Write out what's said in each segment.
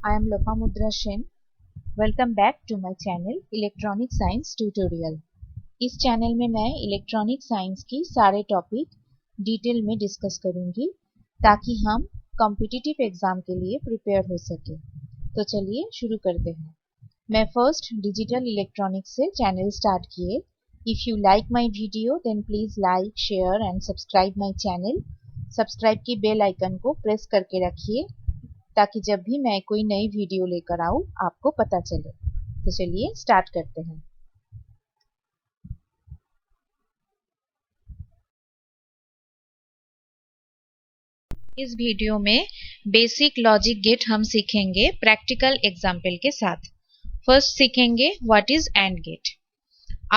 I am Lopamudra Sen. Welcome back to my channel Electronic Science Tutorial. इस channel में मैं electronic science की सारे टॉपिक डिटेल में डिस्कस करूंगी ताकि हम कॉम्पिटिटिव एग्जाम के लिए प्रिपेयर हो सके। तो चलिए शुरू करते हैं। मैं फर्स्ट डिजिटल इलेक्ट्रॉनिक्स से चैनल स्टार्ट किए। If you like my video then please like, share and subscribe my channel. Subscribe की बेल आइकन को प्रेस करके रखिए ताकि जब भी मैं कोई नई वीडियो लेकर आऊं आपको पता चले। तो चलिए स्टार्ट करते हैं। इस वीडियो में बेसिक लॉजिक गेट हम सीखेंगे प्रैक्टिकल एग्जाम्पल के साथ। फर्स्ट सीखेंगे what is and gate.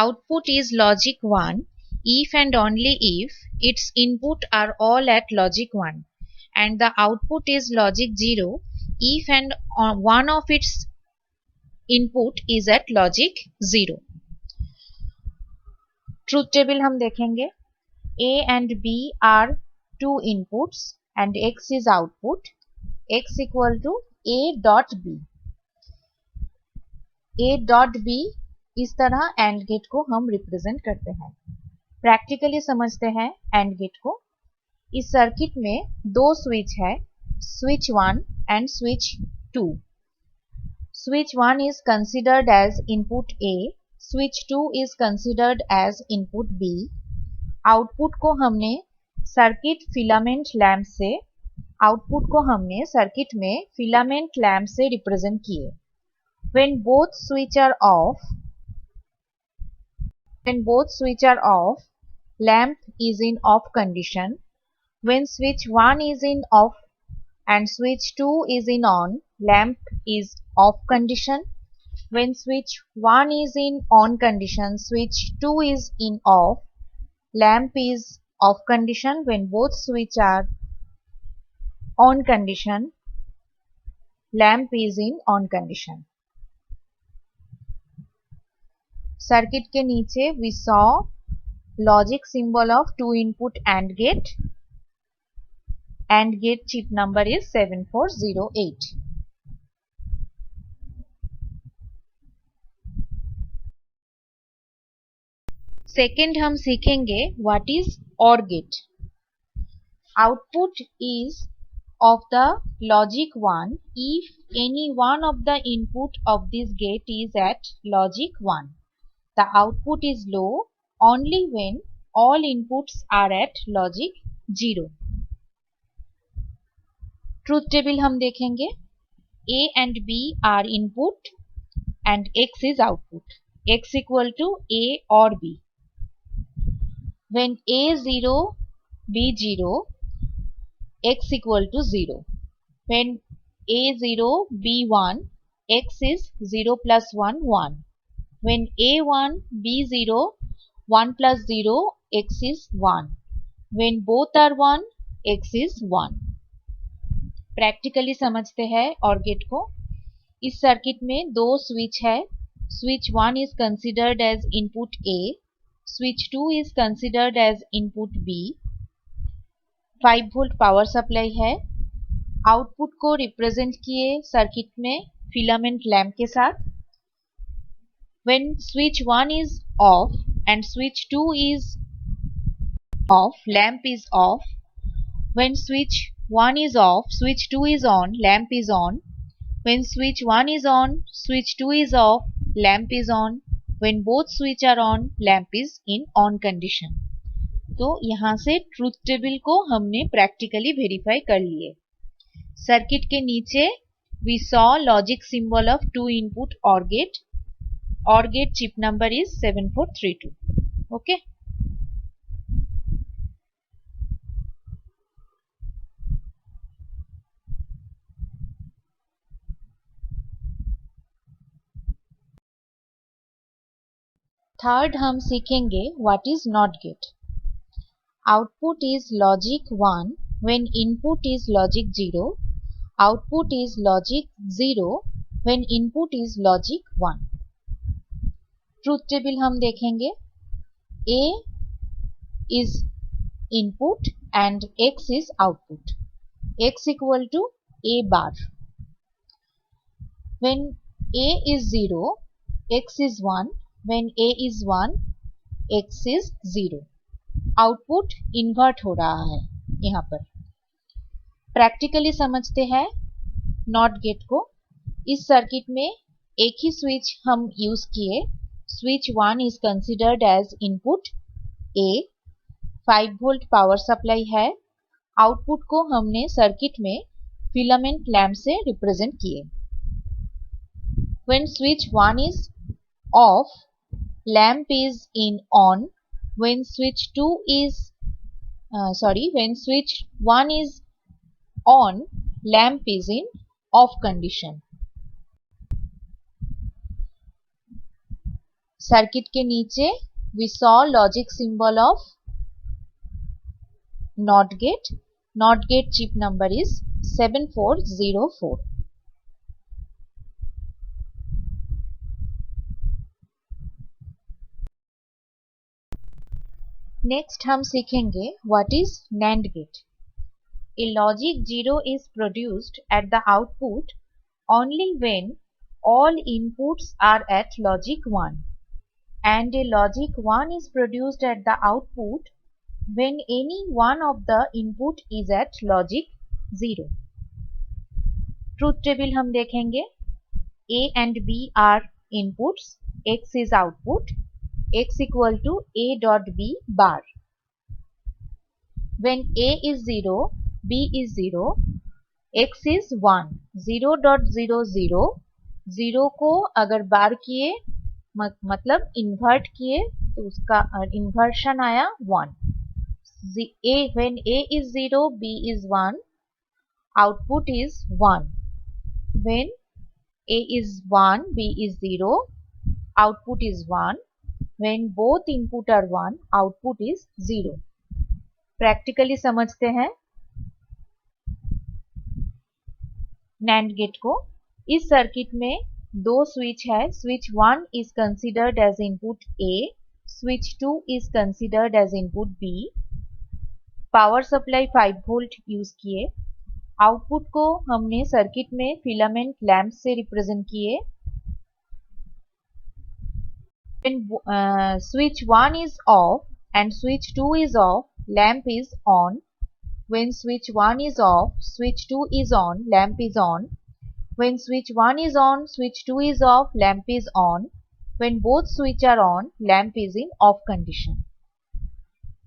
Output is logic 1 if and only if its input are all at logic 1 and the output is logic 0 if and one of its input is at logic 0. Truth table हम देखेंगे। A and B are two inputs and X is output. X equal to A dot B. A dot B इस तरह AND gate को हम represent करते हैं। Practically समझते हैं AND गेट को। इस सर्किट में दो स्विच है, switch 1 and switch 2। Switch 1 is considered as input A, switch 2 is considered as input B. Output को हमने सर्किट फिलामेंट लैंप से रिप्रेजेंट किए। When both switch are off, lamp is in off condition. When switch 1 is in off and switch 2 is in on, lamp is off condition. When switch 1 is in on condition, switch 2 is in off, lamp is off condition. When both switch are on condition, lamp is in on condition. Circuit के नीचे we saw logic symbol of two input AND gate. AND gate chip number is 7408. Second हम सीखेंगे what is OR gate. Output is of the logic 1 if any one of the input of this gate is at logic 1. The output is low only when all inputs are at logic 0. Truth table हम देखेंगे। A and B are input and X is output. X equal to A or B. When A 0, B 0, X equal to 0. When A 0, B 1, X is 0 plus 1, 1. When A 1, B 0, 1 plus 0, X is 1. When both are 1, X is 1. Practically समझते हैं OR gate को। इस circuit में दो switch है। Switch 1 is considered as input A, switch 2 is considered as input B. 5 volt power supply है। Output को represent किए सर्किट में फिलामेंट लैंप के साथ। When switch 1 is off and switch 2 is off, lamp is off. When switch 1 is off, switch 2 is on, lamp is on. When switch 1 is on, switch 2 is off, lamp is on. When both switch are on, lamp is in on condition. तो यहाँ से truth table को हमने practically verify कर लिए। Circuit के नीचे we saw logic symbol of two input OR gate. OR gate chip number is 7432. Okay. Third हम सीखेंगे what is NOT gate. Output is logic 1 when input is logic 0. Output is logic 0 when input is logic 1. Truth table हम देखेंगे। A is input and X is output. X equal to A bar. When A is 0, X is 1. When A is 1, X is 0. Output invert हो रहा है यहाँ पर। Practically समझते हैं not gate को। इस सर्किट में एक ही स्विच हम यूज किए। Switch 1 is considered as input A, 5 volt power supply है। आउटपुट को हमने सर्किट में फिलामेंट लैम्प से रिप्रेजेंट किए। When switch 1 is off, lamp is in on. When switch 1 is on, lamp is in off condition. Circuit के नीचे we saw logic symbol of NOT gate. NOT gate chip number is 7404. Next हम सीखेंगे what is NAND gate. A logic 0 is produced at the output only when all inputs are at logic 1, and a logic 1 is produced at the output when any one of the input is at logic 0. Truth table हम देखेंगे। A and B are inputs, X is output, X equal to A dot B bar. When A is 0, B is 0, X is 1. 0 dot 0 0, 0 को अगर बार किए मतलब invert किए तो उसका inversion आया 1. When A is 0, B is 1, output is 1. When A is 1, B is 0, output is 1. When both input are 1, output is 0. Practically समझते हैं NAND गेट को। इस सर्किट में दो स्विच है। Switch 1 is considered as input A, switch 2 is considered as input B। Power supply 5 volt use किए। Output को हमने सर्किट में फिलामेंट लैम्प से रिप्रेजेंट किए। When switch 1 is off and switch 2 is off, lamp is on. When switch 1 is off, switch 2 is on, lamp is on. When switch 1 is on, switch 2 is off, lamp is on. When both switch are on, lamp is in off condition.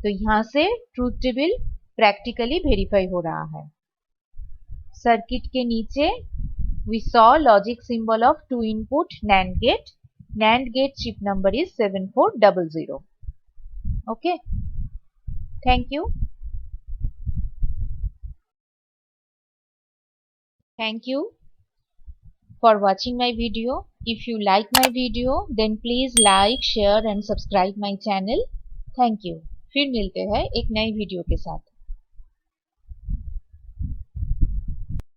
तो यहाँ से truth table practically verify हो रहा है। Circuit के नीचे we saw logic symbol of 2 input NAND gate. NAND gate chip number is 7400. Okay. Thank you. Thank you for watching my video. If you like my video, then please like, share and subscribe my channel. Thank you. फिर मिलते हैं एक नई video के साथ।